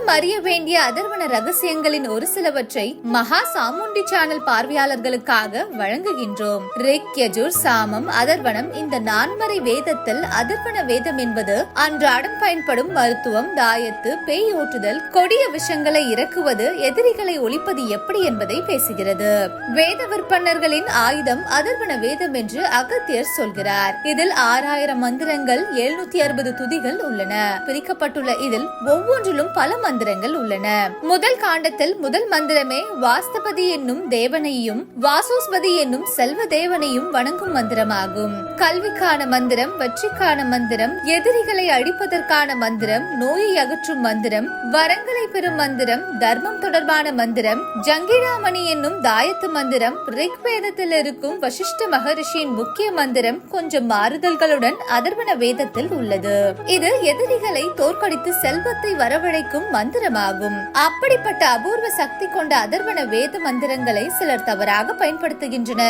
மேலும் அறிய வேண்டிய அதர்வன ரகசியங்களின் ஒரு சிலவற்றை மகா சாமுண்டி சேனல் பார்வையாளர்களுக்காக வழங்குகின்றோம். ரிக், யஜுர், சாமம், அதர்வனம் இந்த நான்மறை வேதத்தில் அதர்வன வேதம் என்பது அன்றாடம் பயன்படும் மருத்துவம், தாயத்து, பேய் ஓட்டுதல், கொடிய விஷங்களை இறக்குவது, எதிரிகளை ஒழிப்பது எப்படி என்பதை பேசுகிறது. வேத விற்பனர்களின் ஆயுதம் அதர்வன வேதம் என்று அகத்தியர் சொல்கிறார். இதில் 6000 மந்திரங்கள், 760 துதிகள் உள்ளன. பிரிக்கப்பட்டுள்ள இதில் ஒவ்வொன்றிலும் பல மந்திரங்கள் உள்ளன. முதல் காண்டத்தில் முதல் மந்திரமே வாஸ்தபதி என்னும் தேவனையும் வாசோஸ்பதி என்னும் செல்வ தேவனையும் வணங்கும் மந்திரமாகும். கல்விக்கான மந்திரம், வெற்றிக்கான மந்திரம், எதிரிகளை அழிப்பதற்கான மந்திரம், நோயை அகற்றும் மந்திரம், வரங்களை பெறும் மந்திரம், தர்மம் தொடர்பான மந்திரம், ஜங்கிடாமணி என்னும் தாயத்து மந்திரம், ரிக் வேதத்தில் இருக்கும் வசிஷ்ட மகரிஷியின் முக்கிய மந்திரம் கொஞ்சம் மாறுதல்களுடன் அதர்வன வேதத்தில் உள்ளது. இது எதிரிகளை தோற்கடித்து செல்வத்தை வரவழைக்கும் மந்திரமாகும். அப்படிப்பட்ட அபூர்வ சக்தி கொண்ட அதர்வன வேத மந்திரங்களை சிலர் தவறாக பயன்படுத்துகின்றனர்.